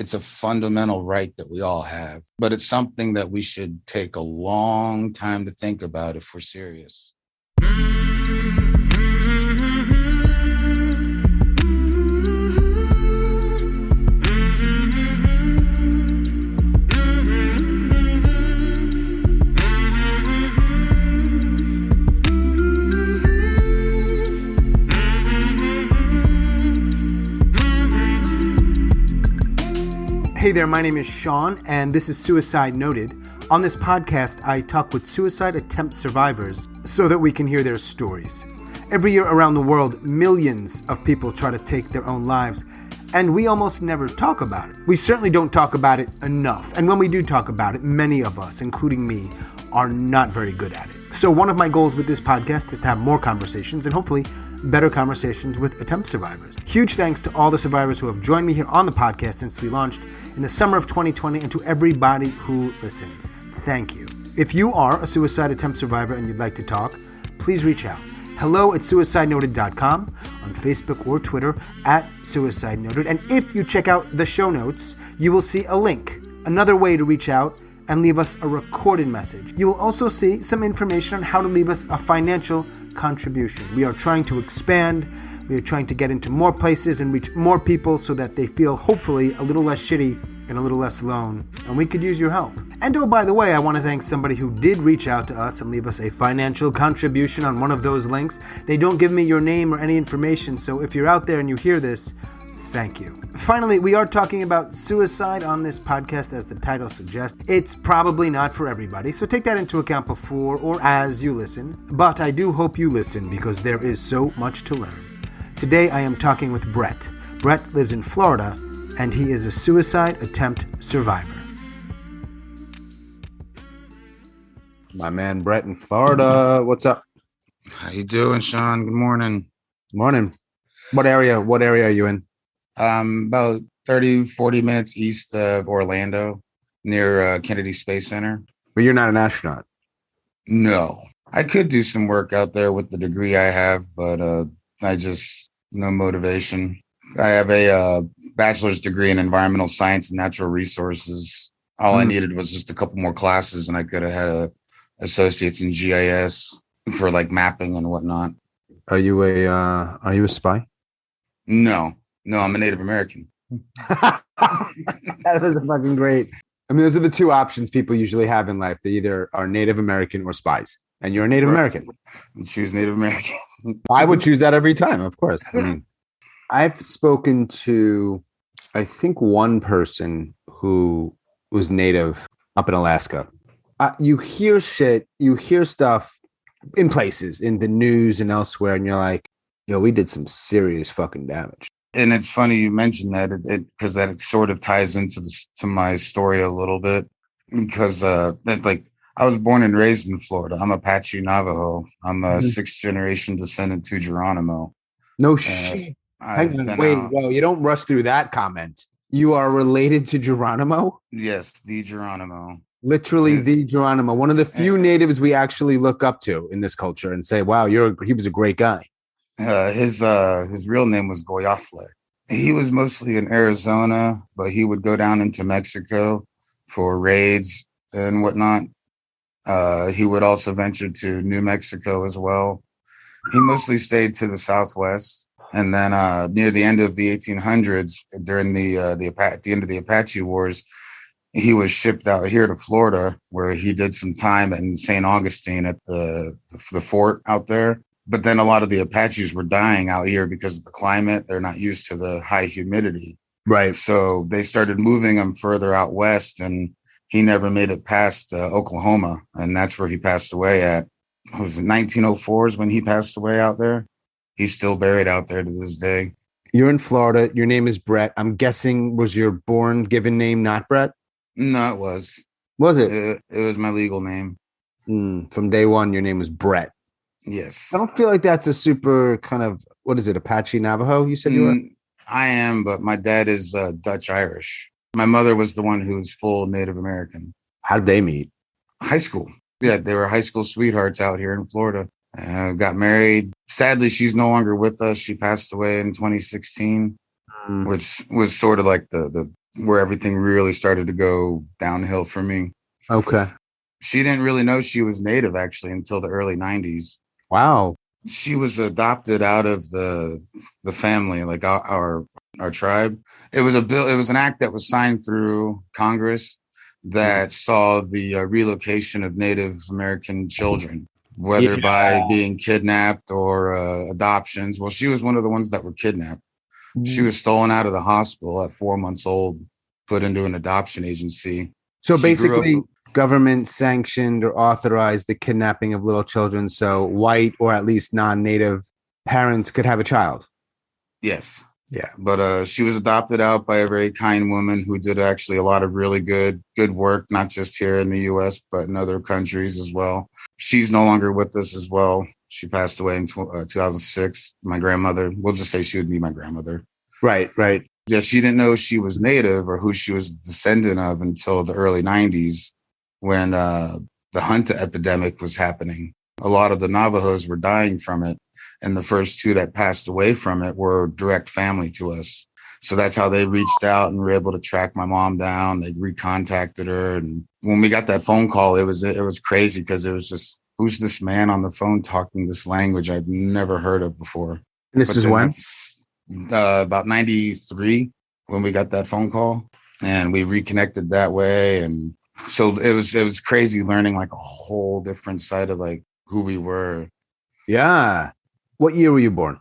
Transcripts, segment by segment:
It's a fundamental right that we all have, but it's something that we should take a long time to think about if we're serious. Hey there, my name is Sean, and this is Suicide Noted. On this podcast, I talk with suicide attempt survivors so that we can hear their stories. Every year around the world, millions of people try to take their own lives, and we almost never talk about it. We certainly don't talk about it enough, and when we do talk about it, many of us, including me, are not very good at it. So one of my goals with this podcast is to have more conversations and hopefully better conversations with attempt survivors. Huge thanks to all the survivors who have joined me here on the podcast since we launched in the summer of 2020 and to everybody who listens. Thank you. If you are a suicide attempt survivor and you'd like to talk, please reach out. hello@suicidenoted.com, on Facebook or Twitter @suicidenoted. And if you check out the show notes, you will see a link, another way to reach out and leave us a recorded message. You will also see some information on how to leave us a financial contribution. We are trying to expand. We are trying to get into more places and reach more people so that they feel hopefully a little less shitty and a little less alone. And we could use your help. And oh, by the way, I want to thank somebody who did reach out to us and leave us a financial contribution on one of those links. They don't give me your name or any information, so if you're out there and you hear this, thank you. Finally, we are talking about suicide on this podcast, as the title suggests. It's probably not for everybody, so take that into account before or as you listen. But I do hope you listen because there is so much to learn. Today, I am talking with Brett. Brett lives in Florida, and he is a suicide attempt survivor. My man Brett in Florida. What's up? How you doing, Sean? Good morning. Morning. What area are you in? About 30, 40 minutes east of Orlando, near Kennedy Space Center. But you're not an astronaut. No. I could do some work out there with the degree I have, but I just, no motivation. I have a bachelor's degree in environmental science and natural resources. All I needed was just a couple more classes, and I could have had a associate's in GIS for like mapping and whatnot. Are you a spy? No, I'm a Native American. That was fucking great. I mean, those are the two options people usually have in life. They either are Native American or spies. And you're a Native American. I choose Native American. I would choose that every time, of course. I mean, I've spoken to, I think, one person who was Native up in Alaska. You hear stuff in places, in the news and elsewhere, and you're like, yo, we did some serious fucking damage. And it's funny you mentioned that, because that sort of ties into my story a little bit, because I was born and raised in Florida. I'm Apache Navajo. I'm a sixth generation descendant to Geronimo. No shit. Whoa, you don't rush through that comment. You are related to Geronimo? Yes, the Geronimo. Literally the Geronimo. One of the few natives we actually look up to in this culture and say, wow, he was a great guy. His real name was Goyasle. He was mostly in Arizona, but he would go down into Mexico for raids and whatnot. He would also venture to New Mexico as well. He mostly stayed to the Southwest. And then near the end of the 1800s, during at the end of the Apache Wars, he was shipped out here to Florida, where he did some time in St. Augustine at the fort out there. But then a lot of the Apaches were dying out here because of the climate. They're not used to the high humidity. Right. So they started moving him further out west, and he never made it past Oklahoma. And that's where he passed away at. Was it 1904 is when he passed away out there? He's still buried out there to this day. You're in Florida. Your name is Brett. I'm guessing, was your given name not Brett? No, it was. Was it? It was my legal name. From day one, your name was Brett. Yes. I don't feel like that's a super kind of, what is it, Apache Navajo you said you were? I am, but my dad is Dutch Irish. My mother was the one who was full Native American. How did they meet? High school. Yeah, they were high school sweethearts out here in Florida. Got married. Sadly, she's no longer with us. She passed away in 2016, which was sort of like the where everything really started to go downhill for me. Okay. She didn't really know she was Native actually until the early 90s. Wow. She was adopted out of the family, like our tribe. It was a bill. It was an act that was signed through Congress that saw the relocation of Native American children, whether by being kidnapped or adoptions. Well, she was one of the ones that were kidnapped. She was stolen out of the hospital at 4 months old, put into an adoption agency. So She grew basically, up. government sanctioned or authorized the kidnapping of little children so white or at least non-native parents could have a child. Yes. Yeah. But she was adopted out by a very kind woman who did actually a lot of really good work, not just here in the U.S., but in other countries as well. She's no longer with us as well. She passed away in 2006. My grandmother, we'll just say she would be my grandmother. Right, right. Yeah, she didn't know she was Native or who she was descendant of until the early 90s when the Hunter epidemic was happening. A lot of the Navajos were dying from it. And the first two that passed away from it were direct family to us. So that's how they reached out and were able to track my mom down. They recontacted her. And when we got that phone call, it was crazy because it was just, who's this man on the phone talking this language I'd never heard of before? And this is when? About 93 when we got that phone call. And we reconnected that way. And so it was crazy learning like a whole different side of like who we were. Yeah. What year were you born?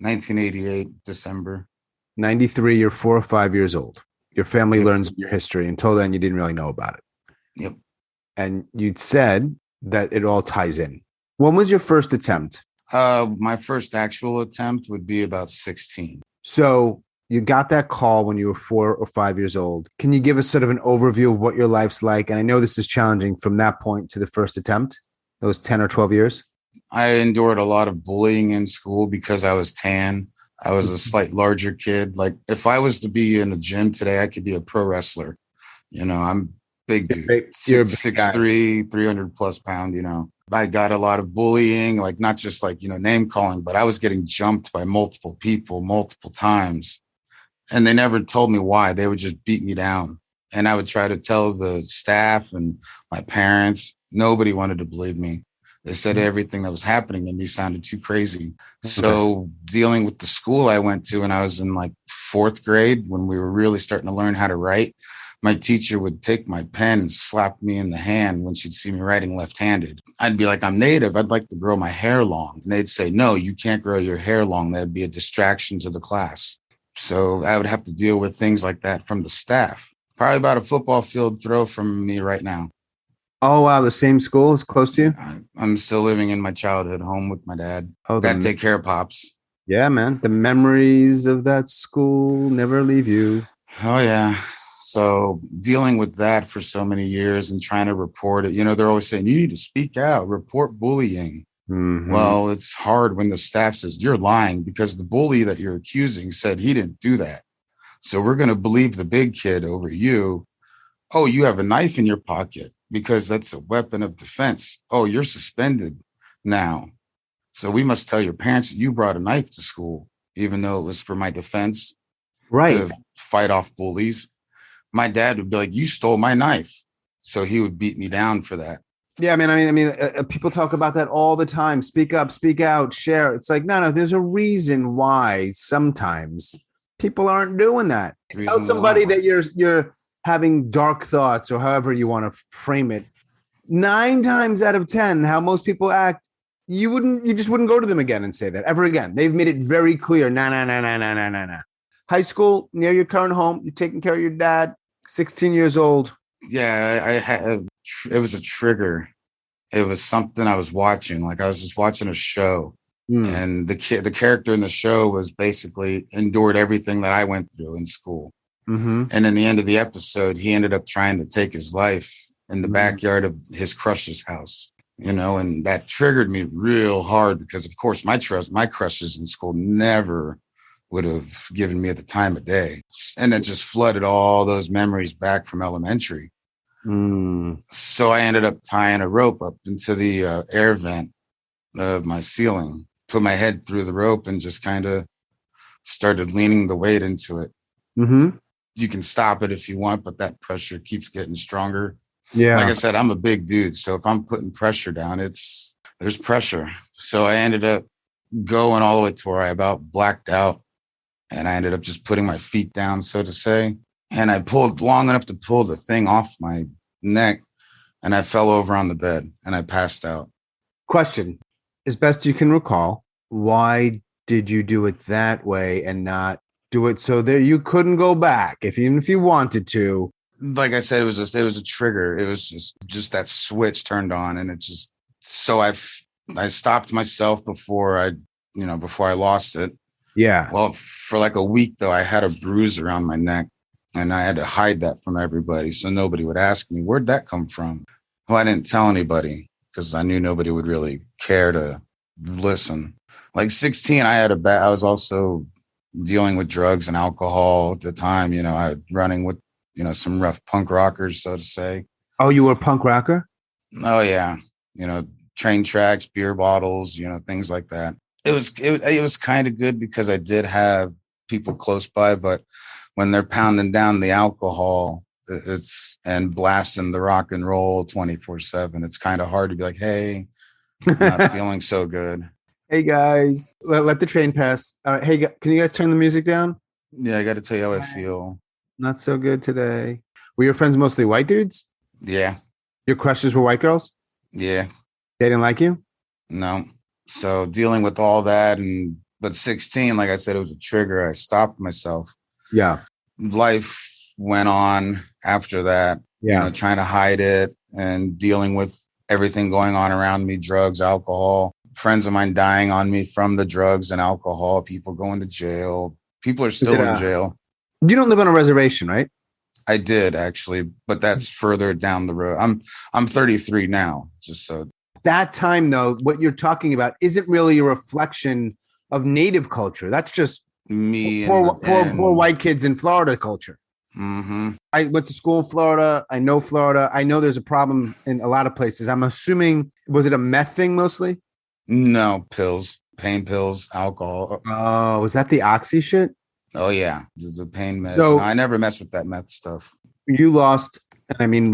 1988, December. 93, you're 4 or 5 years old. Your family learns your history. Until then, you didn't really know about it. Yep. And you'd said that it all ties in. When was your first attempt? My first actual attempt would be about 16. So you got that call when you were 4 or 5 years old. Can you give us sort of an overview of what your life's like? And I know this is challenging from that point to the first attempt, those 10 or 12 years. I endured a lot of bullying in school because I was tan. I was a slight larger kid. Like if I was to be in a gym today, I could be a pro wrestler. You know, I'm big dude, You're a big 6'3", 300 plus pound, you know. I got a lot of bullying, like not just like, you know, name calling, but I was getting jumped by multiple people multiple times. And they never told me why. They would just beat me down. And I would try to tell the staff and my parents. Nobody wanted to believe me. They said everything that was happening to me sounded too crazy. So dealing with the school I went to when I was in like 4th grade, when we were really starting to learn how to write, my teacher would take my pen and slap me in the hand when she'd see me writing left-handed. I'd be like, I'm Native. I'd like to grow my hair long. And they'd say, no, you can't grow your hair long. That'd be a distraction to the class. So I would have to deal with things like that from the staff. Probably about a football field throw from me right now. Oh, wow. The same school is close to you? I'm still living in my childhood home with my dad. Oh, got to take care of Pops. Yeah, man. The memories of that school never leave you. Oh, yeah. So dealing with that for so many years and trying to report it, you know, they're always saying, you need to speak out, report bullying. Mm-hmm. Well, it's hard when the staff says you're lying because the bully that you're accusing said he didn't do that. So we're going to believe the big kid over you. Oh, you have a knife in your pocket because that's a weapon of defense. Oh, you're suspended now. So we must tell your parents that you brought a knife to school, even though it was for my defense, right, to fight off bullies. My dad would be like, you stole my knife. So he would beat me down for that. Yeah, I mean, people talk about that all the time. Speak up, speak out, share. It's like, no, there's a reason why sometimes people aren't doing that. Tell somebody that you're having dark thoughts or however you want to frame it. 9 times out of 10, how most people act, you just wouldn't go to them again and say that ever again. They've made it very clear. Nah. High school, near your current home, you're taking care of your dad, 16 years old. Yeah, it was a trigger. It was something I was watching. Like I was just watching a show. And the character in the show was basically endured everything that I went through in school. Mm-hmm. And in the end of the episode, he ended up trying to take his life in the backyard of his crush's house, you know, and that triggered me real hard because, of course, my crushes in school never would have given me the time of day. And it just flooded all those memories back from elementary. So I ended up tying a rope up into the air vent of my ceiling, put my head through the rope and just kind of started leaning the weight into it. Mm-hmm. you can stop it if you want, but that pressure keeps getting stronger. Yeah. Like I said, I'm a big dude. So if I'm putting pressure down, there's pressure. So I ended up going all the way to where I about blacked out. And I ended up just putting my feet down, so to say. And I pulled long enough to pull the thing off my neck. And I fell over on the bed and I passed out. Question, as best you can recall, why did you do it that way and not do it so that you couldn't go back, even if you wanted to? Like I said, it was a trigger. It was just that switch turned on, and it just so I stopped myself before I lost it. Yeah. Well, for like a week though, I had a bruise around my neck, and I had to hide that from everybody, so nobody would ask me, "Where'd that come from?" Well, I didn't tell anybody because I knew nobody would really care to listen. Like 16, I was also dealing with drugs and alcohol at the time. You know, I was running with, some rough punk rockers, so to say. Oh, you were a punk rocker? Oh yeah. Train tracks, beer bottles, things like that. It was kind of good because I did have people close by, but when they're pounding down the alcohol, and blasting the rock and roll 24/7, it's kind of hard to be like, hey, I'm not feeling so good. Hey guys, let the train pass. All right, hey, can you guys turn the music down? Yeah, I got to tell you how I feel. Not so good today. Were your friends mostly white dudes? Yeah. Your crushes were white girls? Yeah. They didn't like you? No. So dealing with all that, but 16, like I said, it was a trigger. I stopped myself. Yeah. Life went on after that. Yeah. Trying to hide it and dealing with everything going on around me, drugs, alcohol, friends of mine dying on me from the drugs and alcohol, people going to jail. People are still in jail. You don't live on a reservation, right? I did actually, but that's further down the road. I'm 33 now, just so. That time though, what you're talking about isn't really a reflection of native culture. That's just me poor white kids in Florida culture. Mm-hmm. I went to school in Florida. I know Florida. I know there's a problem in a lot of places. I'm assuming, was it a meth thing mostly? No, pills, pain pills, alcohol. Oh, was that the oxy shit? Oh yeah, the pain meds. So no, I never messed with that meth stuff. You lost, and I mean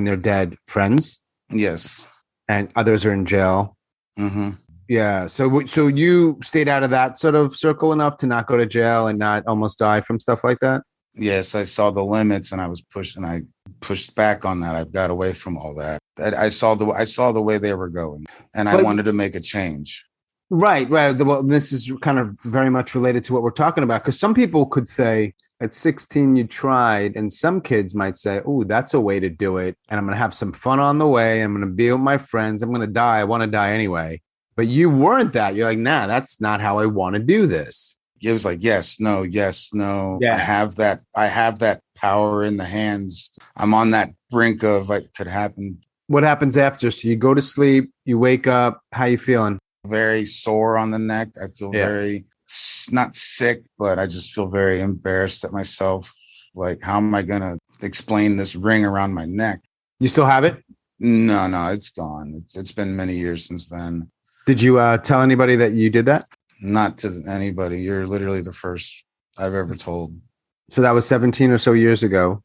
they're dead friends. Yes. And others are in jail. Mm-hmm. Yeah. So you stayed out of that sort of circle enough to not go to jail and not almost die from stuff like that? Yes, I saw the limits and I pushed back on that. I've got away from all that. I saw the way they were going, and I wanted to make a change. Right. Well, this is kind of very much related to what we're talking about, because some people could say at 16 you tried, and some kids might say, oh, that's a way to do it, and I'm going to have some fun on the way. I'm going to be with my friends. I'm going to die. I want to die anyway. But you weren't that. You're like, nah, that's not how I want to do this. It was like, yes, no. Yeah. I have that power in the hands. I'm on that brink of it could happen. What happens after? So you go to sleep, you wake up, how you feeling? Very sore on the neck. I feel very, not sick, but I just feel very embarrassed at myself. Like, how am I going to explain this ring around my neck? You still have it? No, it's gone. It's been many years since then. Did you tell anybody that you did that? Not to anybody. You're literally the first I've ever told. So that was 17 or so years ago.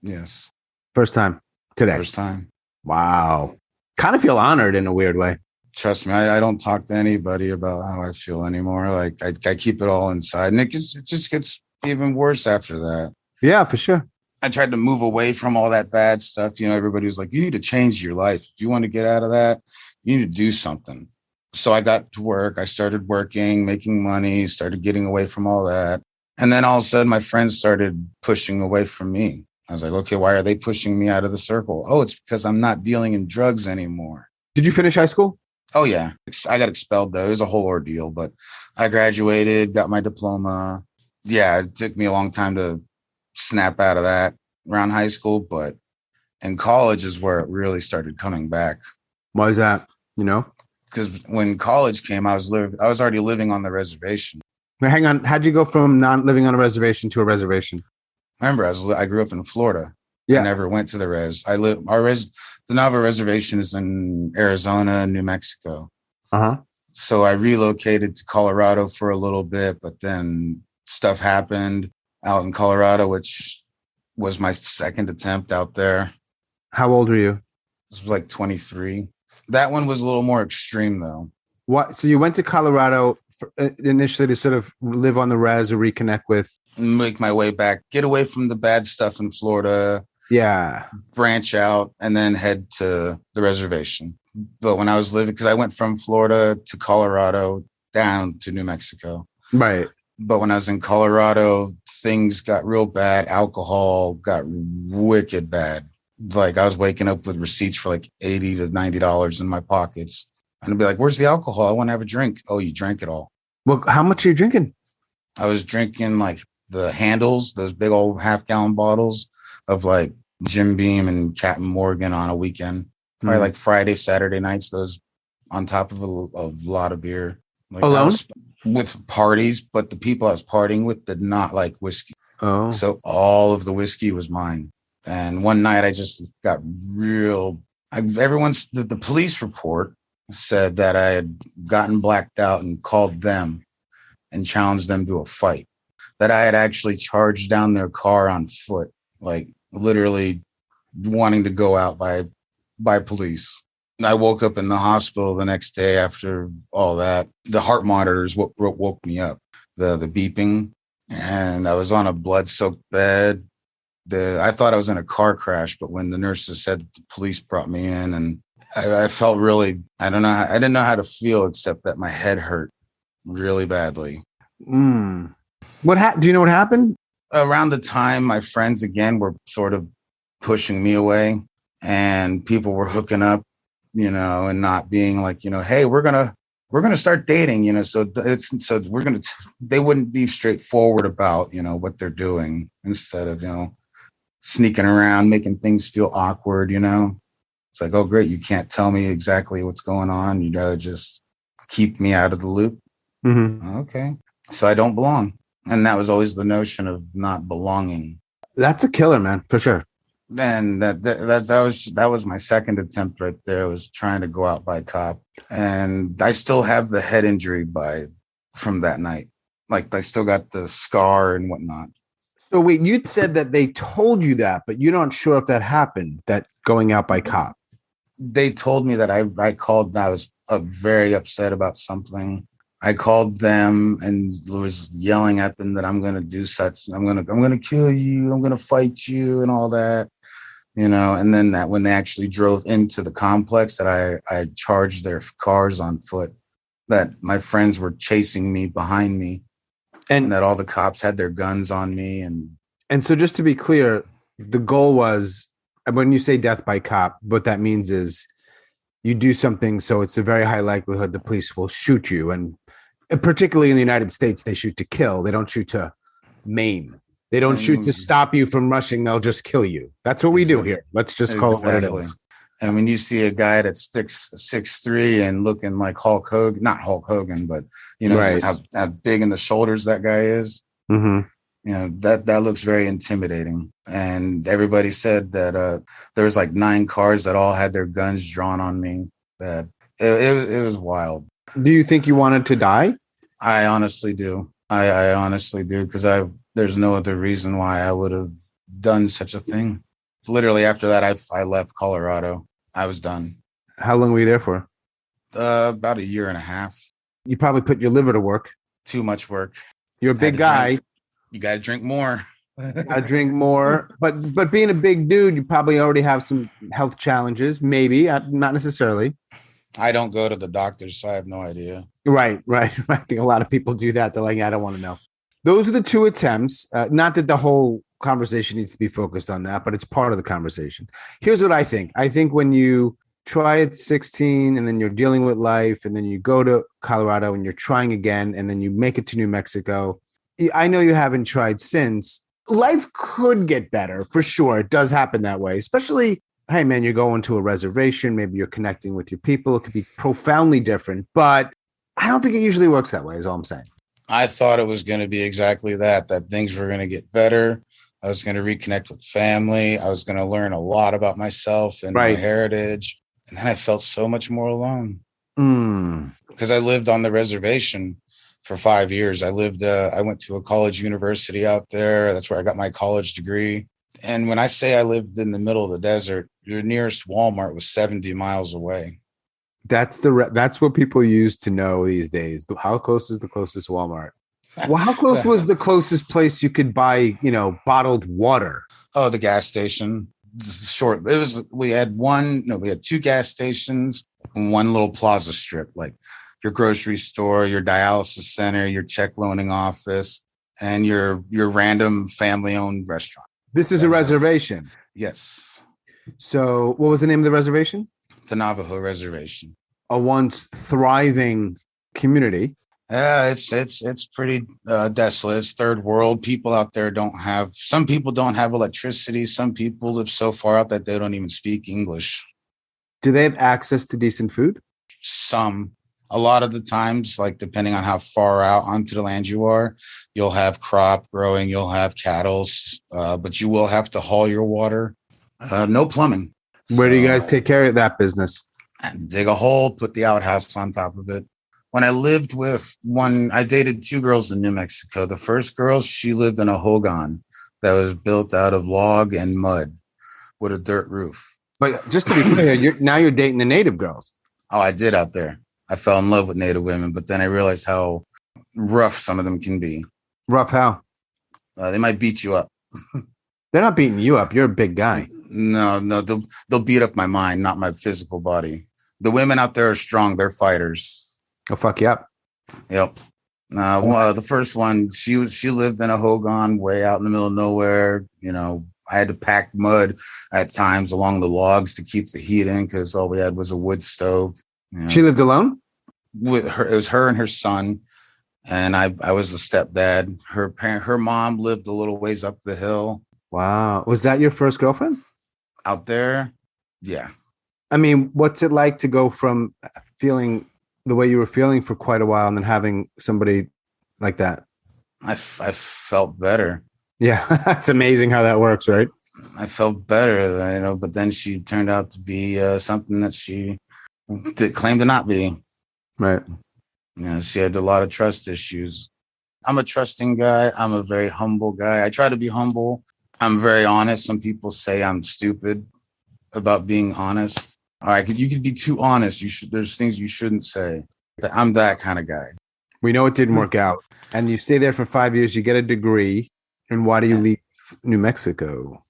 Yes. First time today. First time. Wow. Kind of feel honored in a weird way. Trust me, I don't talk to anybody about how I feel anymore. Like I keep it all inside, and it just gets even worse after that. Yeah, for sure. I tried to move away from all that bad stuff. Everybody was like, you need to change your life. If you want to get out of that, you need to do something. So I got to work. I started working, making money, started getting away from all that. And then all of a sudden, my friends started pushing away from me. I was like, okay, why are they pushing me out of the circle? Oh, it's because I'm not dealing in drugs anymore. Did you finish high school? Oh, yeah. I got expelled, though. It was a whole ordeal, but I graduated, got my diploma. Yeah, it took me a long time to snap out of that around high school, but in college is where it really started coming back. Why is that? Because when college came, I was already living on the reservation. Wait, hang on. How'd you go from not living on a reservation to a reservation? Remember, I grew up in Florida. Yeah. I never went to the res. The Navajo reservation is in Arizona, New Mexico. Uh-huh. So I relocated to Colorado for a little bit, but then stuff happened out in Colorado, which was my second attempt out there. How old were you? It was like 23. That one was a little more extreme though. What? So you went to Colorado initially to sort of live on the res or reconnect with? Make my way back, get away from the bad stuff in Florida. Yeah. Branch out and then head to the reservation. But when I was living, because I went from Florida to Colorado down to New Mexico. Right. But when I was in Colorado, things got real bad. Alcohol got wicked bad. Like I was waking up with receipts for like $80 to $90 in my pockets. And I'd be like, where's the alcohol? I want to have a drink. Oh, you drank it all. Well, how much are you drinking? I was drinking like the handles, those big old half-gallon bottles of like Jim Beam and Captain Morgan on a weekend. Probably like Friday, Saturday nights, those on top of a lot of beer. Like alone? With parties, but the people I was partying with did not like whiskey. Oh. So all of the whiskey was mine. And one night I just got the police report said that I had gotten blacked out and called them and challenged them to a fight. That I had actually charged down their car on foot, like literally wanting to go out by police. I woke up in the hospital the next day after all that. The heart monitors woke me up, the beeping, and I was on a blood-soaked bed. I thought I was in a car crash, but when the nurses said that the police brought me in, and I felt really, I didn't know how to feel except that my head hurt really badly. Do you know what happened? Around the time my friends again were sort of pushing me away and people were hooking up, and not being like, hey, we're going to start dating, they wouldn't be straightforward about, what they're doing instead of, sneaking around, making things feel awkward, It's like, oh, great. You can't tell me exactly what's going on. You'd rather just keep me out of the loop. Mm-hmm. Okay. So I don't belong. And that was always the notion of not belonging. That's a killer, man, for sure. And that was my second attempt right there, was trying to go out by cop. And I still have the head injury from that night. Like I still got the scar and whatnot. So wait, you said that they told you that, but you're not sure if that happened, that going out by cop. They told me that I called. I was very upset about something. I called them and was yelling at them that I'm going to do such. I'm going to kill you. I'm going to fight you and all that, And then that when they actually drove into the complex, that I charged their cars on foot. That my friends were chasing me behind me, and that all the cops had their guns on me. And so, just to be clear, the goal was, when you say death by cop, what that means is you do something so it's a very high likelihood the police will shoot you. And particularly in the United States, they shoot to kill. They don't shoot to maim. They don't shoot to stop you from rushing. They'll just kill you. That's what we do here. Let's just call it what it is. And when you see a guy that's 6'3" and looking like Hulk Hogan, not Hulk Hogan, but right. how big in the shoulders that guy is, that looks very intimidating. And everybody said that there was like 9 cars that all had their guns drawn on me. That it was wild. Do you think you wanted to die? I honestly do. I honestly do, because there's no other reason why I would have done such a thing. Literally after that, I left Colorado. I was done. How long were you there for? About a year and a half. You probably put your liver to work. Too much work. You're a big guy. You got to drink more. I drink more, but being a big dude, you probably already have some health challenges. Maybe not necessarily. I don't go to the doctors, so I have no idea. Right. I think a lot of people do that. They're like, I don't want to know. Those are the 2 attempts. Not that the whole conversation needs to be focused on that, but it's part of the conversation. Here's what I think. I think when you try at 16 and then you're dealing with life and then you go to Colorado and you're trying again and then you make it to New Mexico, I know you haven't tried since. Life could get better for sure. It does happen that way, especially, hey man, you're going to a reservation. Maybe you're connecting with your people. It could be profoundly different, but I don't think it usually works that way is all I'm saying. I thought it was going to be exactly that things were going to get better. I was going to reconnect with family. I was going to learn a lot about myself and my heritage. And then I felt so much more alone. Because I lived on the reservation for 5 years. I went to a college university out there. That's where I got my college degree. And when I say I lived in the middle of the desert, your nearest Walmart was 70 miles away. That's what people use to know these days. How close is the closest Walmart? Well, how close was the closest place you could buy, bottled water? Oh, the gas station. Short. We had two gas stations and one little plaza strip, like your grocery store, your dialysis center, your check loaning office, and your random family-owned restaurant. This is a reservation. Yes. So what was the name of the reservation? The Navajo Reservation. A once thriving community. It's pretty desolate. It's third world. People out there some people don't have electricity. Some people live so far out that they don't even speak English. Do they have access to decent food? Some. A lot of the times, like depending on how far out onto the land you are, you'll have crop growing, you'll have cattle, but you will have to haul your water. No plumbing. Where do you guys take care of that business? Dig a hole, put the outhouse on top of it. When I lived I dated two girls in New Mexico. The first girl, she lived in a hogan that was built out of log and mud with a dirt roof. But just to be clear, you're dating the native girls. Oh, I did out there. I fell in love with Native women, but then I realized how rough some of them can be. Rough how? They might beat you up. They're not beating you up. You're a big guy. No, they'll beat up my mind, not my physical body. The women out there are strong. They're fighters. They'll fuck you up. Yep. The first one, she lived in a hogan way out in the middle of nowhere. I had to pack mud at times along the logs to keep the heat in because all we had was a wood stove. She lived alone? With her, it was her and her son, and I was the stepdad. Her mom lived a little ways up the hill. Wow. Was that your first girlfriend? Out there? Yeah. I mean, what's it like to go from feeling the way you were feeling for quite a while and then having somebody like that? I felt better. Yeah. It's amazing how that works, right? I felt better, but then she turned out to be something that she did claim to not be. Right. She had a lot of trust issues. I'm a trusting guy. I'm a very humble guy. I try to be humble. I'm very honest. Some people say I'm stupid about being honest. All right, you could be too honest. There's things you shouldn't say. I'm that kind of guy. We know it didn't work out. And you stay there for 5 years, you get a degree. And why do you leave New Mexico?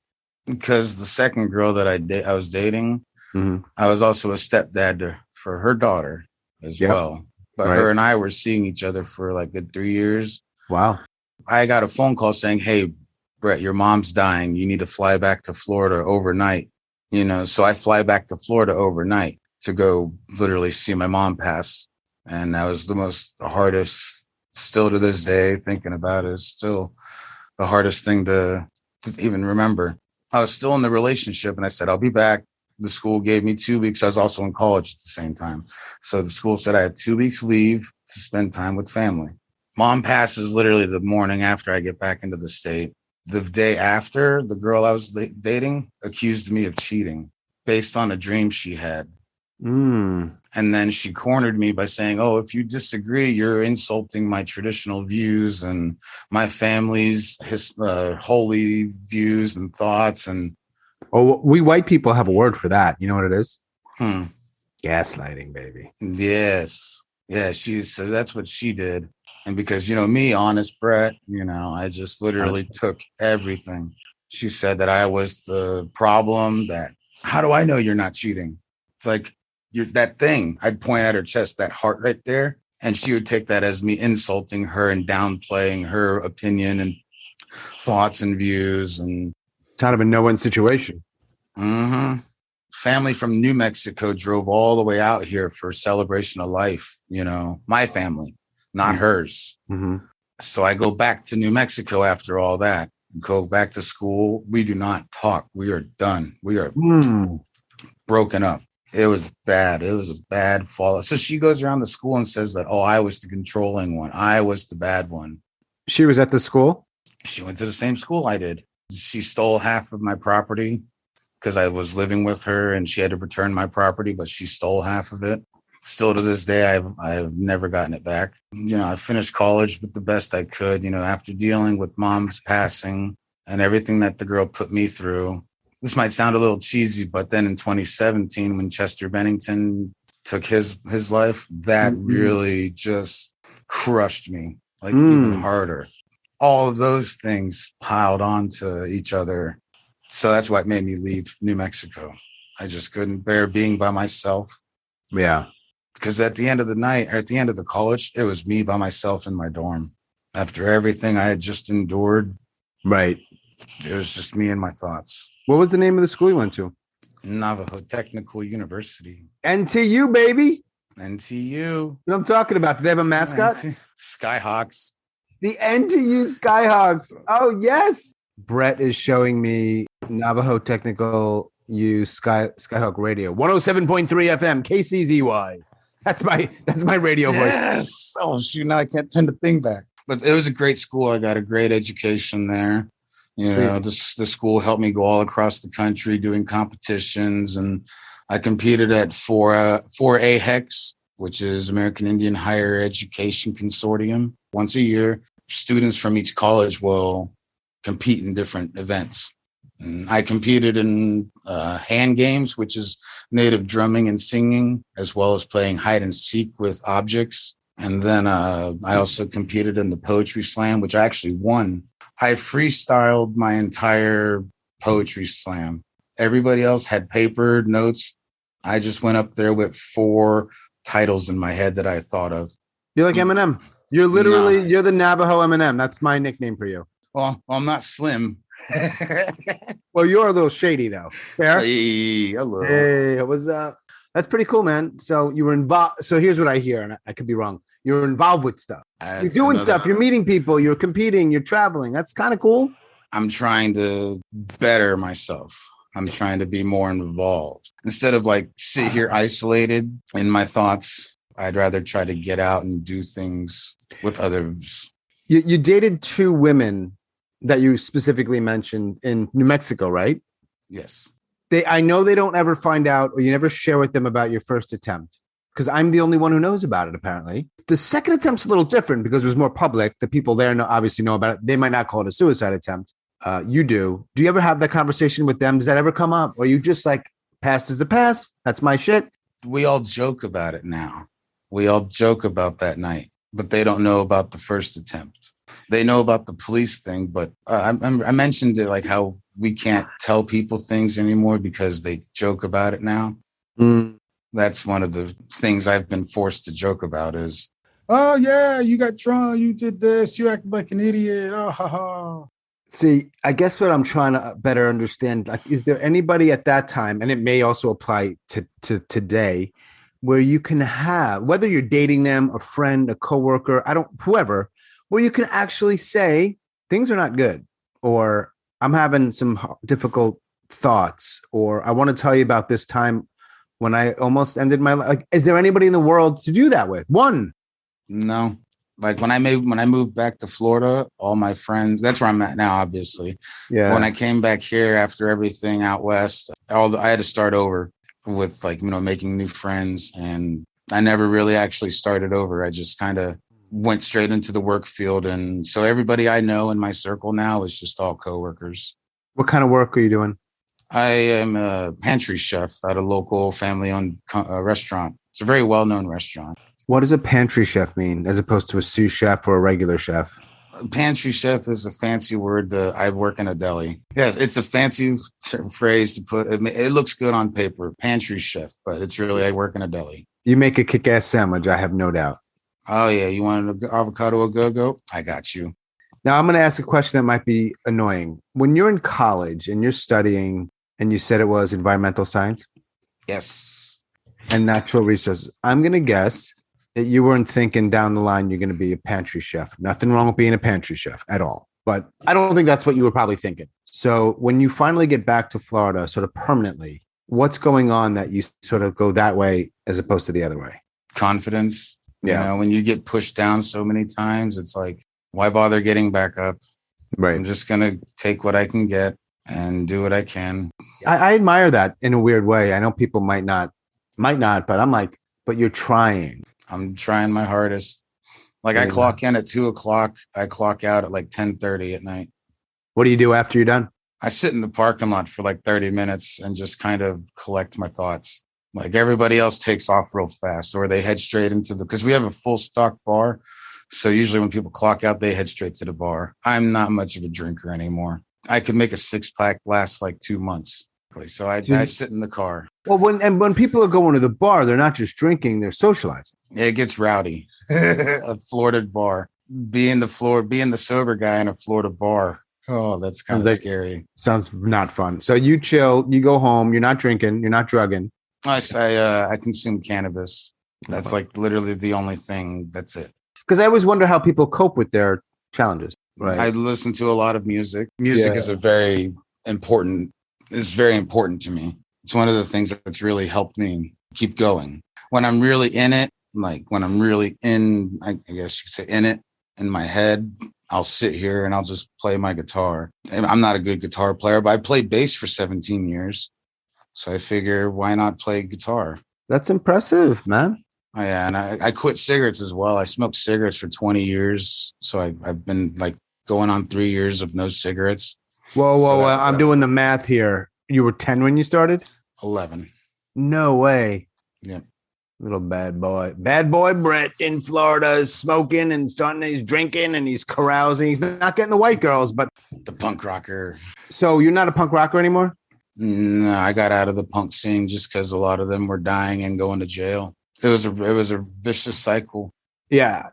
Because the second girl that I was dating, mm-hmm. I was also a stepdad for her daughter as well. But her and I were seeing each other for like 3 years. Wow. I got a phone call saying, "Hey, Brett, your mom's dying. You need to fly back to Florida overnight." So I fly back to Florida overnight to go literally see my mom pass. And that was the hardest, still to this day, thinking about it, is still the hardest thing to even remember. I was still in the relationship and I said, "I'll be back." The school gave me 2 weeks. I was also in college at the same time. So the school said I had 2 weeks leave to spend time with family. Mom passes literally the morning after I get back into the state. The day after, the girl I was dating accused me of cheating based on a dream she had. Mm. And then she cornered me by saying, "Oh, if you disagree, you're insulting my traditional views and my family's holy views and thoughts." And we white people have a word for that. You know what it is? Gaslighting, baby. Yes. Yeah, so that's what she did. And because, me, honest Brett, I just literally took everything. She said that I was the problem. That, how do I know you're not cheating? It's like, you're that thing. I'd point at her chest, that heart right there. And she would take that as me insulting her and downplaying her opinion and thoughts and views. And it's kind of a no-win situation. Mm-hmm. Family from New Mexico drove all the way out here for celebration of life. My family, not hers. Mm-hmm. So I go back to New Mexico after all that, go back to school. We do not talk. We are done. We are broken up. It was bad. It was a bad fall. So she goes around the school and says that, "Oh, I was the controlling one. I was the bad one." She was at the school? She went to the same school I did. She stole half of my property because I was living with her and she had to return my property, but she stole half of it. Still to this day, I've never gotten it back. I finished college with the best I could, after dealing with mom's passing and everything that the girl put me through. This might sound a little cheesy, but then in 2017, when Chester Bennington took his life, that really just crushed me, like even harder. All of those things piled onto each other. So that's what made me leave New Mexico. I just couldn't bear being by myself. Yeah. Because at the end of the night, or at the end of the college, it was me by myself in my dorm. After everything I had just endured. Right. It was just me and my thoughts. What was the name of the school you went to? Navajo Technical University. NTU, baby. NTU. You know what I'm talking about? Do they have a mascot? Skyhawks. The NTU Skyhawks. Oh, yes. Brett is showing me Navajo Technical U Skyhawk Radio. 107.3 FM, KCZY. That's my radio voice. Yes. Oh, shoot. Now I can't turn the thing back. But it was a great school. I got a great education there. You know, the school helped me go all across the country doing competitions. And I competed at 4AHEX, which is American Indian Higher Education Consortium. Once a year, students from each college will compete in different events. And I competed in hand games, which is native drumming and singing, as well as playing hide and seek with objects. And then I also competed in the poetry slam, which I actually won. I freestyled my entire poetry slam. Everybody else had paper notes. I just went up there with 4 titles in my head that I thought of. You're like Eminem. You're you're the Navajo Eminem. That's my nickname for you. Well, I'm not slim. Well, you're a little shady though. Fair? Hey, hello. Hey, what's up? That's pretty cool, man. So you were involved. So here's what I hear, and I could be wrong. You're involved with stuff. You're doing stuff. You're meeting people. You're competing. You're traveling. That's kind of cool. I'm trying to better myself. I'm trying to be more involved. Instead of like sit here isolated in my thoughts, I'd rather try to get out and do things with others. You dated 2 women that you specifically mentioned in New Mexico, right? Yes. I know they don't ever find out, or you never share with them about your first attempt, because I'm the only one who knows about it, apparently. The second attempt's a little different because it was more public. The people there obviously know about it. They might not call it a suicide attempt. You do. Do you ever have that conversation with them? Does that ever come up? Or you just like, past is the past? That's my shit? We all joke about it now. We all joke about that night, but they don't know about the first attempt. They know about the police thing, but I mentioned it, like how we can't tell people things anymore because they joke about it now. That's one of the things I've been forced to joke about is, oh, yeah, you got drunk, you did this, you acted like an idiot. Oh, ha, ha. See, I guess what I'm trying to better understand, like, is there anybody at that time, and it may also apply to today, where you can have, whether you're dating them, a friend, a coworker, whoever, where you can actually say things are not good, or I'm having some difficult thoughts, or I want to tell you about this time when I almost ended my life. Like, is there anybody in the world to do that with? One. No. Like when I moved back to Florida, all my friends, that's where I'm at now, obviously. Yeah. When I came back here after everything out west, I had to start over with making new friends. And I never really actually started over. I just kind of went straight into the work field. And so everybody I know in my circle now is just all coworkers. What kind of work are you doing? I am a pantry chef at a local family-owned restaurant. It's a very well-known restaurant. What does a pantry chef mean as opposed to a sous chef or a regular chef? A pantry chef is a fancy word. I work in a deli. Yes, it's a fancy phrase to put. It looks good on paper, pantry chef, but it's really I work in a deli. You make a kick-ass sandwich, I have no doubt. Oh, yeah. You want an avocado a go-go? I got you. Now, I'm going to ask a question that might be annoying. When you're in college and you're studying, and you said it was environmental science? Yes. And natural resources. I'm going to guess that you weren't thinking down the line you're going to be a pantry chef. Nothing wrong with being a pantry chef at all. But I don't think that's what you were probably thinking. So when you finally get back to Florida, sort of permanently, what's going on that you sort of go that way as opposed to the other way? Confidence. Yeah. You know, when you get pushed down so many times, it's like, why bother getting back up? Right. I'm just going to take what I can get and do what I can. I admire that in a weird way. I know people might not, but I'm like, but you're trying. I'm trying my hardest. Like I clock in at 2:00. I clock out at like 10:30 at night. What do you do after you're done? I sit in the parking lot for like 30 minutes and just kind of collect my thoughts. Like everybody else takes off real fast, or they head straight into because we have a full stock bar. So usually when people clock out, they head straight to the bar. I'm not much of a drinker anymore. I could make a 6-pack last like 2 months. So I sit in the car. Well, when people are going to the bar, they're not just drinking, they're socializing. It gets rowdy. A Florida bar. Being the sober guy in a Florida bar. Oh, that's kind of scary. Sounds not fun. So you chill, you go home, you're not drinking, you're not drugging. I consume cannabis. That's like literally the only thing. That's it. Because I always wonder how people cope with their challenges. Right. I listen to a lot of music. Music is very important to me. It's one of the things that's really helped me keep going. When I'm really in it, I guess you could say in it, in my head, I'll sit here and I'll just play my guitar. And I'm not a good guitar player, but I played bass for 17 years. So I figure, why not play guitar? That's impressive, man. Oh, yeah, and I quit cigarettes as well. I smoked cigarettes for 20 years. So I've been like going on 3 years of no cigarettes. Whoa, I'm doing the math here. You were 10 when you started? 11. No way. Yeah. Little bad boy. Bad boy Brett in Florida is smoking and he's drinking and he's carousing. He's not getting the white girls, but the punk rocker. So you're not a punk rocker anymore? No, I got out of the punk scene just because a lot of them were dying and going to jail. It was a vicious cycle. Yeah.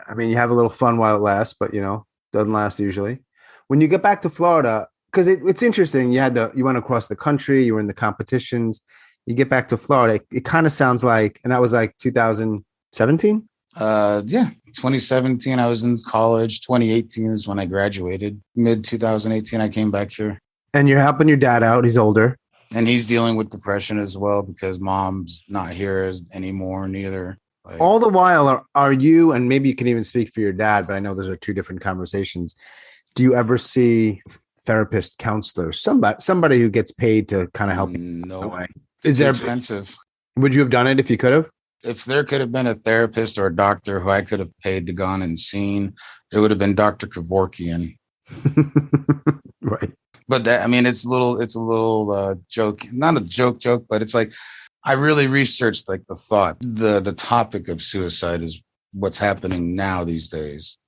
I mean, you have a little fun while it lasts, but doesn't last usually. When you get back to Florida, because it's interesting, you went across the country, you were in the competitions. You get back to Florida, it kind of sounds like, and that was like 2017? 2017, I was in college. 2018 is when I graduated. Mid 2018, I came back here. And you're helping your dad out. He's older. And he's dealing with depression as well because mom's not here anymore, neither. All the while, are you, and maybe you can even speak for your dad, but I know those are two different conversations. Do you ever see therapists, counselors, somebody who gets paid to kind of help you? No. It's expensive. Would you have done it if you could have? If there could have been a therapist or a doctor who I could have paid to gone and seen, it would have been Dr. Kevorkian. Right. But it's a little joke, not a joke, but it's like, I really researched like the thought, the topic of suicide is what's happening now these days.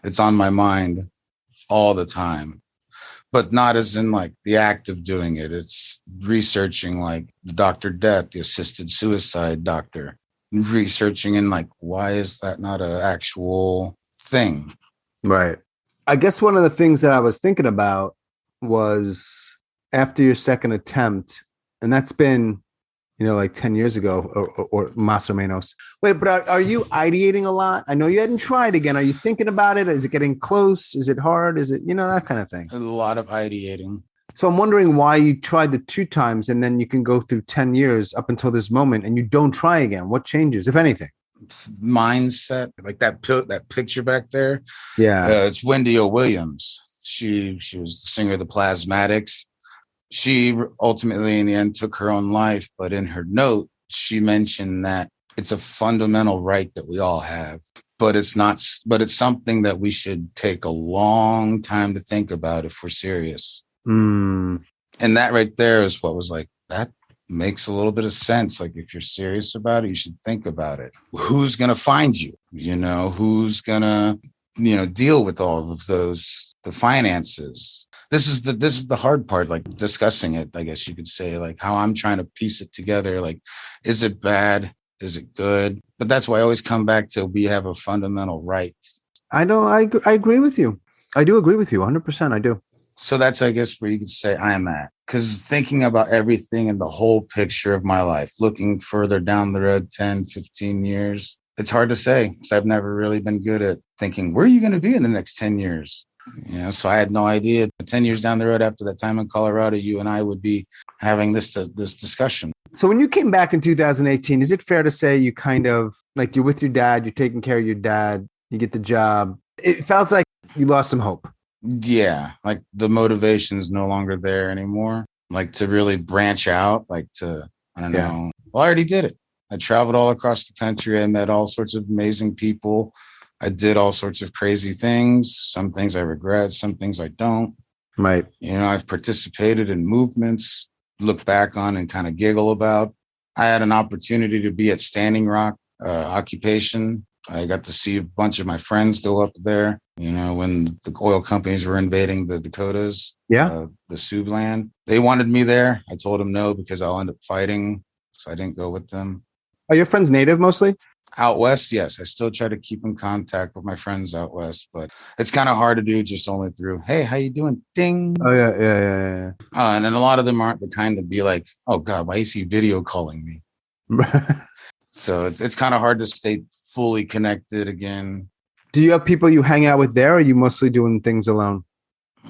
It's on my mind all the time. But not as in like the act of doing it. It's researching like the Dr. Death, the assisted suicide doctor, researching in like, why is that not an actual thing? Right. I guess one of the things that I was thinking about was after your second attempt, and that's been, like 10 years ago or más o menos. Wait, but are you ideating a lot? I know you hadn't tried again. Are you thinking about it? Is it getting close? Is it hard? Is it, that kind of thing? A lot of ideating. So I'm wondering why you tried the 2 times and then you can go through 10 years up until this moment and you don't try again. What changes, if anything? Mindset, like that picture back there. Yeah. It's Wendy O. Williams. She was the singer of the Plasmatics. She ultimately, in the end, took her own life. But in her note, she mentioned that it's a fundamental right that we all have. But it's something that we should take a long time to think about if we're serious. Mm. And that right there is what was like, that makes a little bit of sense. Like, if you're serious about it, you should think about it. Who's going to find you? Who's going to, deal with all of the finances? This is the hard part, like discussing it, I guess you could say, like how I'm trying to piece it together. Like, is it bad? Is it good? But that's why I always come back to, we have a fundamental right. I agree with you. I do agree with you 100%. I do. So that's, I guess, where you could say I'm at. Because thinking about everything in the whole picture of my life, looking further down the road, 10, 15 years, it's hard to say because I've never really been good at thinking, where are you going to be in the next 10 years? So I had no idea 10 years down the road after that time in Colorado, you and I would be having this discussion. So when you came back in 2018, is it fair to say you kind of, like, you're with your dad, you're taking care of your dad, you get the job. It felt like you lost some hope. Yeah. Like the motivation is no longer there anymore. Like to really branch out, like to, I don't know. Well, I already did it. I traveled all across the country. I met all sorts of amazing people. I did all sorts of crazy things. Some things I regret, some things I don't. Right. I've participated in movements, look back on and kind of giggle about. I had an opportunity to be at Standing Rock Occupation. I got to see a bunch of my friends go up there, when the oil companies were invading the Dakotas, the Sioux land. They wanted me there. I told them no because I'll end up fighting. So I didn't go with them. Are your friends Native mostly? Out west, yes. I still try to keep in contact with my friends out west, but it's kind of hard to do just only through, hey, how you doing? Ding. Oh, yeah. And then a lot of them aren't the kind to be like, oh, God, why is he video calling me? So it's kind of hard to stay fully connected again. Do you have people you hang out with there, or are you mostly doing things alone?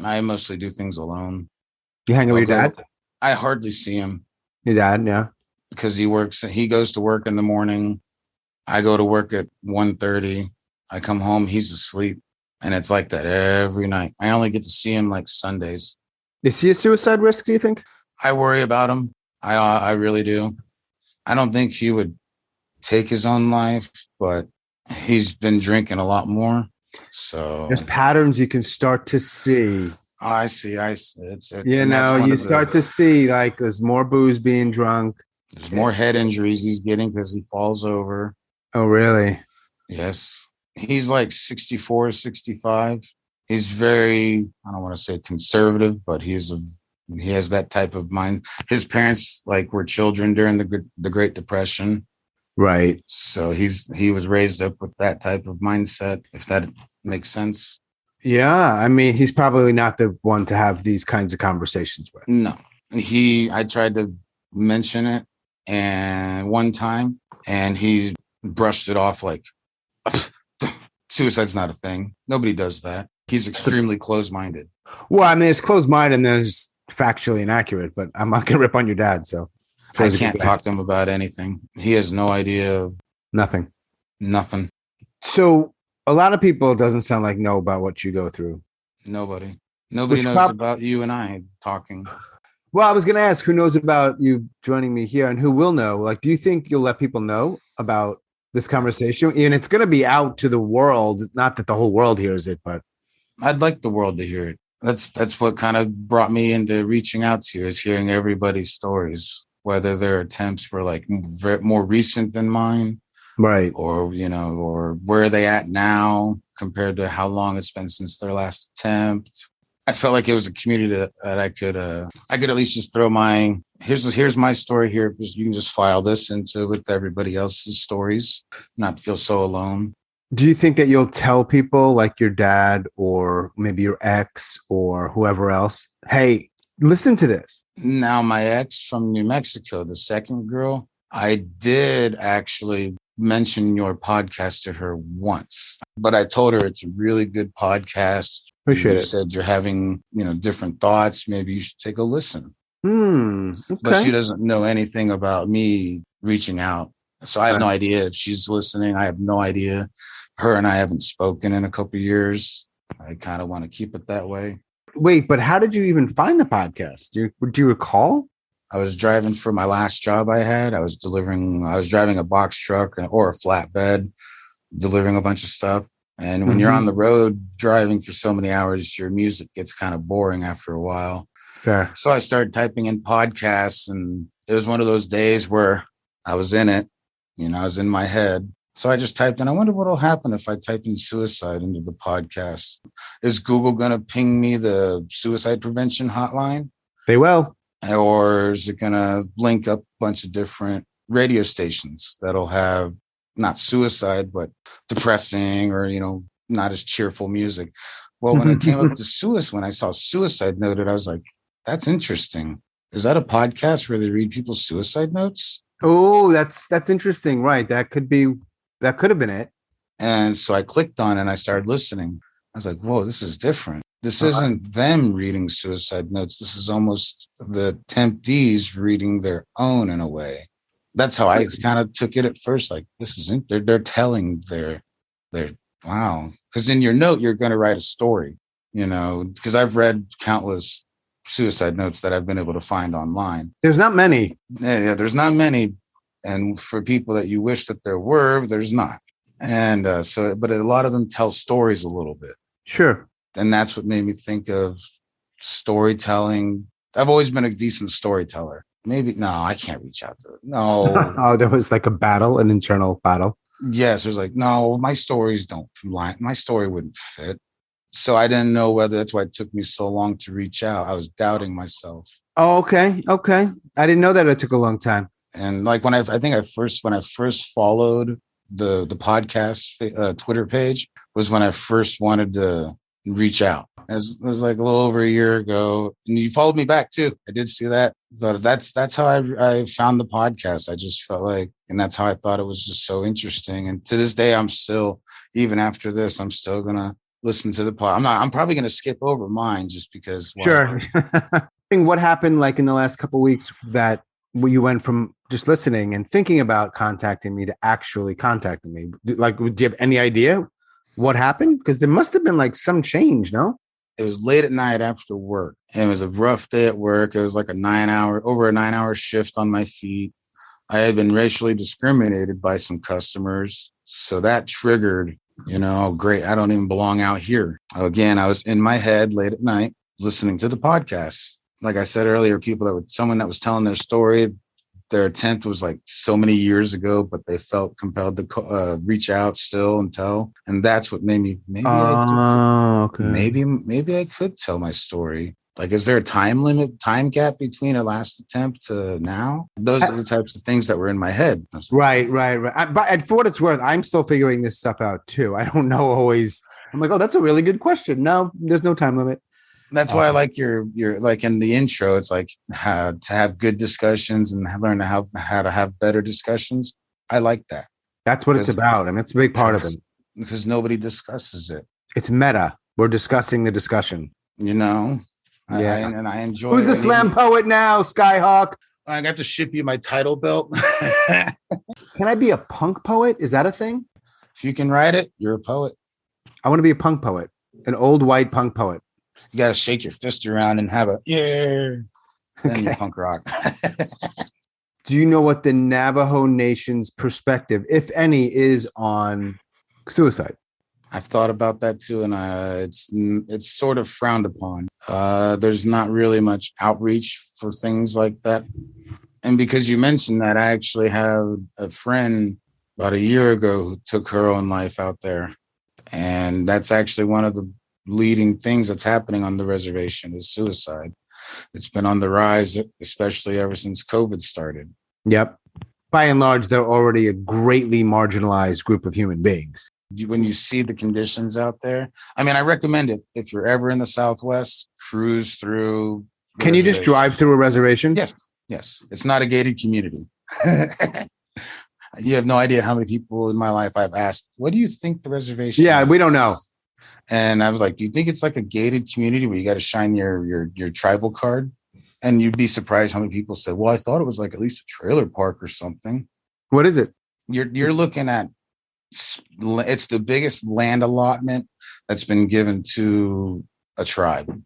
I mostly do things alone. You hang out with your dad? I hardly see him. Your dad, yeah. Because he goes to work in the morning. I go to work at 1:30. I come home, he's asleep. And it's like that every night. I only get to see him like Sundays. Is he a suicide risk, do you think? I worry about him. I really do. I don't think he would take his own life, but he's been drinking a lot more. So there's patterns you can start to see. I see. It's you start to see like there's more booze being drunk. There's more head injuries he's getting because he falls over. Oh, really? Yes. He's like 64, 65. He's very, I don't want to say conservative, but he has that type of mind. His parents were children during the Great Depression. Right. So he was raised up with that type of mindset, if that makes sense. Yeah. I mean, he's probably not the one to have these kinds of conversations with. No. I tried to mention it and one time, and he brushed it off like suicide's not a thing. Nobody does that. He's extremely closed-minded. Well, I mean, it's closed-minded and then it's factually inaccurate, but I'm not going to rip on your dad, so. I can't talk to him about anything. He has no idea. Nothing. So a lot of people, it doesn't sound like, know about what you go through. Nobody knows about you and I talking. Well, I was going to ask, who knows about you joining me here and who will know? Like, do you think you'll let people know about this conversation? And it's going to be out to the world. Not that the whole world hears it, but. I'd like the world to hear it. That's what kind of brought me into reaching out to you, is hearing everybody's stories. Whether their attempts were more recent than mine, right? Or, or where are they at now compared to how long it's been since their last attempt. I felt like it was a community that I could at least just throw here's my story here. You can just file this into with everybody else's stories, not feel so alone. Do you think that you'll tell people like your dad or maybe your ex or whoever else, hey, listen to this? Now, my ex from New Mexico, the second girl, I did actually mention your podcast to her once, but I told her it's a really good podcast. Appreciate it. You said you're having, different thoughts. Maybe you should take a listen. Okay. But she doesn't know anything about me reaching out. So I have no idea if she's listening. I have no idea. Her and I haven't spoken in a couple of years. I kind of want to keep it that way. Wait, but how did you even find the podcast? Do you recall? I was driving for my last job I had. I was driving a box truck or a flatbed, delivering a bunch of stuff. And when you're on the road driving for so many hours, your music gets kind of boring after a while. Fair. So I started typing in podcasts, and it was one of those days where I was in it, I was in my head. So I just typed in, I wonder what will happen if I type in suicide into the podcast. Is Google going to ping me the suicide prevention hotline? They will. Or is it going to link up a bunch of different radio stations that'll have not suicide, but depressing or, not as cheerful music? Well, when it came up to when I saw suicide noted, I was like, that's interesting. Is that a podcast where they read people's suicide notes? Oh, that's interesting. Right. That could have been it. And so I clicked on it and I started listening. I was like, whoa, this is different. This isn't them reading suicide notes. This is almost the temptees reading their own in a way. That's how I kind of took it at first. Like, this isn't, they're telling their wow. Because in your note, you're going to write a story, because I've read countless suicide notes that I've been able to find online. There's not many. Yeah, there's not many. And for people that you wish that there were, there's not. And but a lot of them tell stories a little bit. Sure. And that's what made me think of storytelling. I've always been a decent storyteller. Maybe no, I can't reach out to no. Oh, there was like a battle, an internal battle. Yes, there's like no, my stories don't line. My story wouldn't fit. So I didn't know whether that's why it took me so long to reach out. I was doubting myself. Oh, okay. I didn't know that it took a long time. And like when I first followed the podcast Twitter page was when I first wanted to reach out. It was like a little over a year ago, and you followed me back too. I did see that, but that's how I found the podcast. I just felt like, and that's how I thought it was just so interesting. And to this day, I'm still, even after this, I'm still gonna listen to the pod. I'm probably gonna skip over mine just because. Sure. What happened like in the last couple of weeks that you went from just listening and thinking about contacting me to actually contacting me? Like, do you have any idea what happened? Because there must have been like some change, no? It was late at night after work. It was a rough day at work. It was like over a 9-hour shift on my feet. I had been racially discriminated by some customers. So that triggered, oh, great. I don't even belong out here. Again, I was in my head late at night listening to the podcast. Like I said earlier, someone that was telling their story, their attempt was like so many years ago, but they felt compelled to reach out still and tell. And that's what made me, maybe I could tell my story. Like, is there a time gap between a last attempt to now? Those are the types of things that were in my head. Right. But for what it's worth, I'm still figuring this stuff out too. I don't know always. I'm like, oh, that's a really good question. No, there's no time limit. That's why I like your like in the intro, it's like how to have good discussions and learn how to have better discussions. I like that. That's what it's about. I mean, it's a big part of it. Because nobody discusses it. It's meta. We're discussing the discussion. Yeah. And I enjoy it. Who's the slam poet now, Skyhawk? I got to ship you my title belt. Can I be a punk poet? Is that a thing? If you can write it, you're a poet. I want to be a punk poet, an old white punk poet. You got to shake your fist around and have then you're punk rock. Do you know what the Navajo Nation's perspective, if any, is on suicide? I've thought about that too, and it's sort of frowned upon. There's not really much outreach for things like that. And because you mentioned that, I actually have a friend about a year ago who took her own life out there. And that's actually one of the leading things that's happening on the reservation is suicide. It's been on the rise, especially ever since COVID started. Yep. By and large, they're already a greatly marginalized group of human beings. When you see the conditions out there, I mean, I recommend it. If you're ever in the Southwest, cruise through. Can you just drive through a reservation? Yes. It's not a gated community. You have no idea how many people in my life I've asked, what do you think the reservation is? Yeah, we don't know. And I was like, do you think it's like a gated community where you got to shine your tribal card? And you'd be surprised how many people said, well, I thought it was like at least a trailer park or something. What is it? You're looking at, it's the biggest land allotment that's been given to a tribe.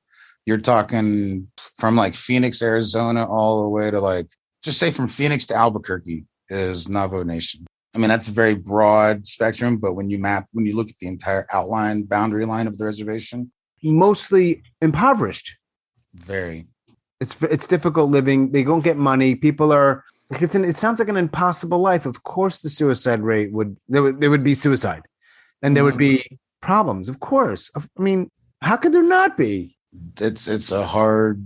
You're talking from like Phoenix, Arizona, all the way to like, just say from Phoenix to Albuquerque is Navajo Nation. I mean, that's a very broad spectrum, but when you look at the entire boundary line of the reservation, mostly impoverished. Very. It's difficult living. They don't get money. People are. It sounds like an impossible life. Of course, the suicide rate there would be suicide, and there would be problems. Of course. I mean, how could there not be? It's a hard,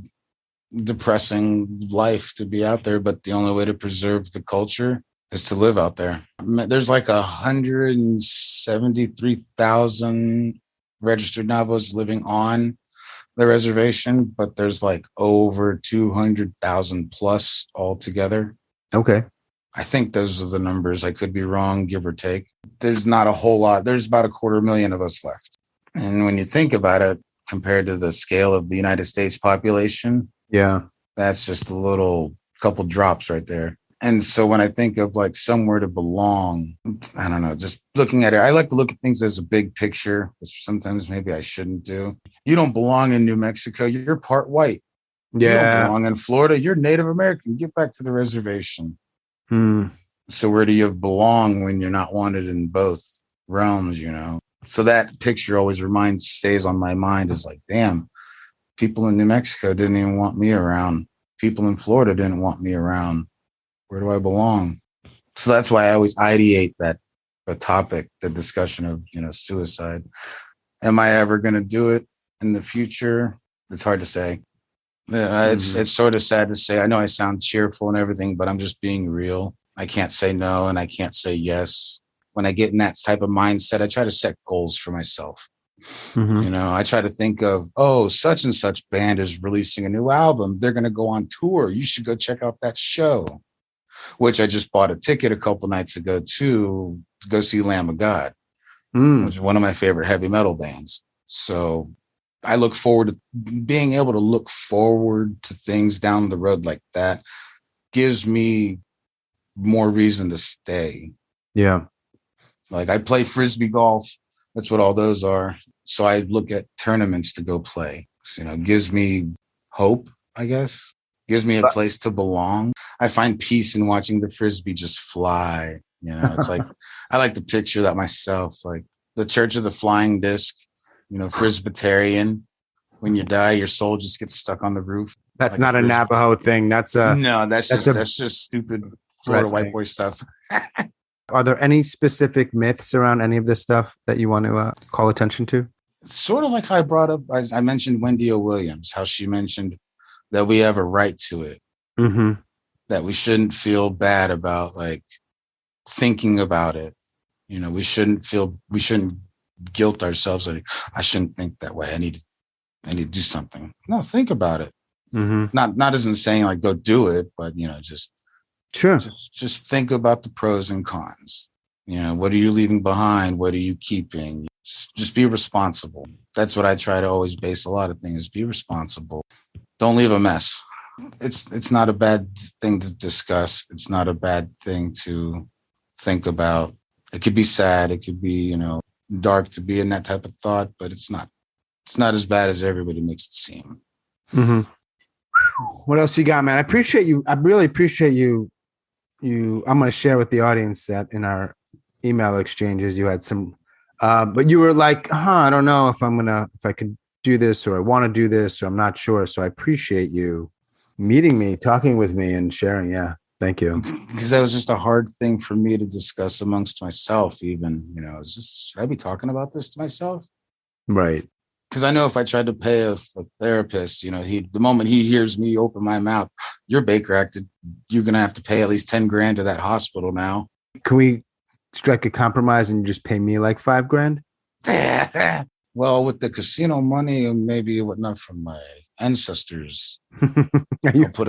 depressing life to be out there, but the only way to preserve the culture is to live out there. There's like 173,000 registered Navajos living on the reservation, but there's like over 200,000 plus altogether. Okay. I think those are the numbers. I could be wrong, give or take. There's not a whole lot. There's about 250,000 of us left. And when you think about it, compared to the scale of the United States population, yeah, that's just a couple drops right there. And so when I think of like somewhere to belong, I don't know, just looking at it, I like to look at things as a big picture, which sometimes maybe I shouldn't do. You don't belong in New Mexico. You're part white. Yeah. You don't belong in Florida. You're Native American. Get back to the reservation. So where do you belong when you're not wanted in both realms, So that picture always stays on my mind is like, damn, People in New Mexico didn't even want me around. People in Florida didn't want me around. Where do I belong? So that's why I always ideate the topic, the discussion of, suicide. Am I ever going to do it in the future? It's hard to say. It's sort of sad to say. I know I sound cheerful and everything, but I'm just being real. I can't say no and I can't say yes. When I get in that type of mindset, I try to set goals for myself. I try to think of, such and such band is releasing a new album. They're going to go on tour. You should go check out that show, which I just bought a ticket a couple nights ago to go see Lamb of God, which is one of my favorite heavy metal bands. So I look forward to being able to look forward to things down the road like that. Gives me more reason to stay. Yeah. Like I play Frisbee golf. That's what all those are. So I look at tournaments to go play. So, gives me hope, I guess. Gives me a place to belong. I find peace in watching the Frisbee just fly. It's like, I like to picture that myself, like the Church of the Flying Disc, Frisbeetarian. When you die, your soul just gets stuck on the roof. That's like not a Navajo thing. That's just stupid Florida white boy stuff. Are there any specific myths around any of this stuff that you want to call attention to? It's sort of like how I brought up, I mentioned Wendy O. Williams, how she mentioned that we have a right to it. That we shouldn't feel bad about like thinking about it. We shouldn't guilt ourselves. Like, I shouldn't think that way. I need to do something. No, think about it. Not as in saying like go do it, but just sure. Just think about the pros and cons. What are you leaving behind? What are you keeping? Just be responsible. That's what I try to always base a lot of things. Be responsible. Don't leave a mess. It's not a bad thing to discuss. It's not a bad thing to think about. It could be sad. It could be, dark to be in that type of thought, but it's not as bad as everybody makes it seem. What else you got, man? I appreciate you. I really appreciate you. I'm going to share with the audience that in our email exchanges, you had some, but you were like, I don't know if I could do this, or I want to do this, or I'm not sure. So I appreciate you meeting me, talking with me, and sharing. Yeah. Thank you. Because that was just a hard thing for me to discuss amongst myself, even, should I be talking about this to myself? Right. Because I know if I tried to pay a therapist, the moment he hears me open my mouth, you're Baker acted, you're going to have to pay at least 10 grand to that hospital now. Can we strike a compromise and just pay me like $5,000? Well, with the casino money and maybe whatnot from my ancestors, I will put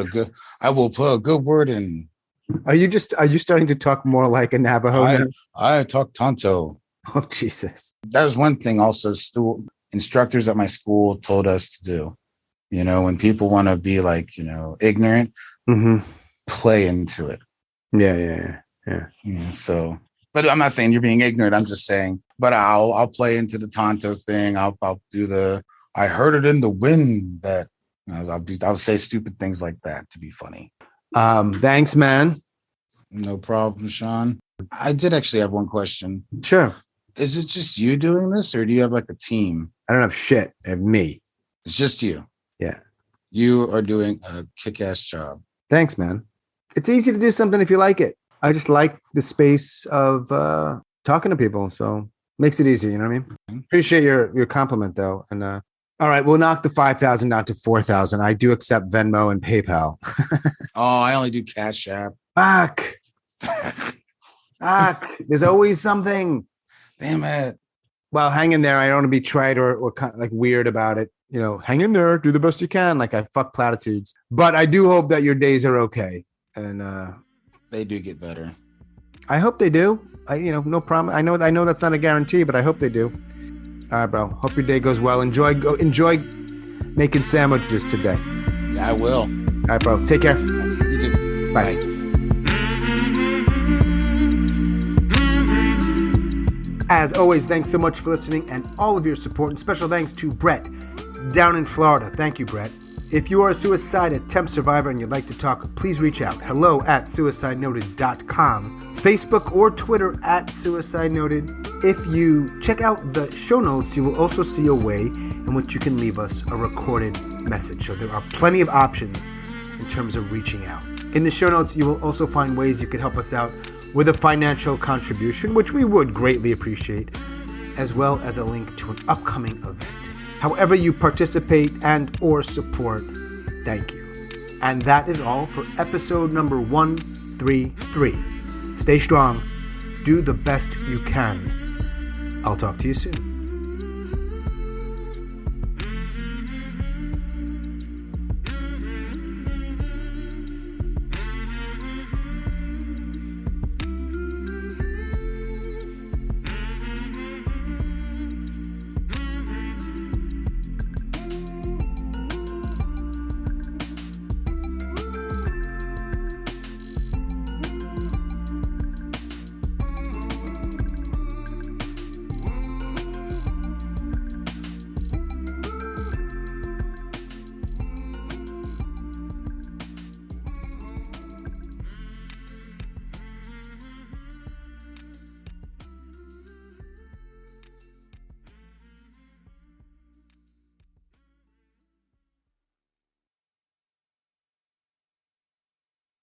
a good word in. Are you starting to talk more like a Navajo? I talk Tonto. Oh, Jesus. That was one thing also instructors at my school told us to do. When people want to be like, ignorant, play into it. Yeah. So, but I'm not saying you're being ignorant. I'm just saying, but I'll play into the Tonto thing. I'll do I heard it in the wind that I'll say stupid things like that to be funny. Thanks, man. No problem, Sean. I did actually have one question. Sure. Is it just you doing this, or do you have like a team? I don't have shit. I have me. It's just you. Yeah. You are doing a kick-ass job. Thanks, man. It's easy to do something if you like it. I just like the space of talking to people, so makes it easier. You know what I mean? Appreciate your compliment, though. And all right, we'll knock the 5,000 down to 4,000. I do accept Venmo and PayPal. Oh, I only do Cash App. Fuck. There's always something. Damn it. Well, hang in there. I don't want to be trite or kind of like weird about it. Hang in there. Do the best you can. Like I fuck platitudes. But I do hope that your days are okay. And they do get better. I hope they do. No problem. I know that's not a guarantee, but I hope they do. All right, bro. Hope your day goes well. Enjoy making sandwiches today. Yeah, I will. All right, bro. Take care. You too. Bye. As always, thanks so much for listening and all of your support. And special thanks to Brett down in Florida. Thank you, Brett. If you are a suicide attempt survivor and you'd like to talk, please reach out. hello@suicidenoted.com. Facebook or Twitter @suicidenoted. if you check out the show notes, you will also see a way in which you can leave us a recorded message. So there are plenty of options in terms of reaching out. In the show notes, you will also find ways you could help us out with a financial contribution, which we would greatly appreciate, as well as a link to an upcoming event. However you participate and or support, thank you. And that is all for episode number 133. Stay strong. Do the best you can. I'll talk to you soon.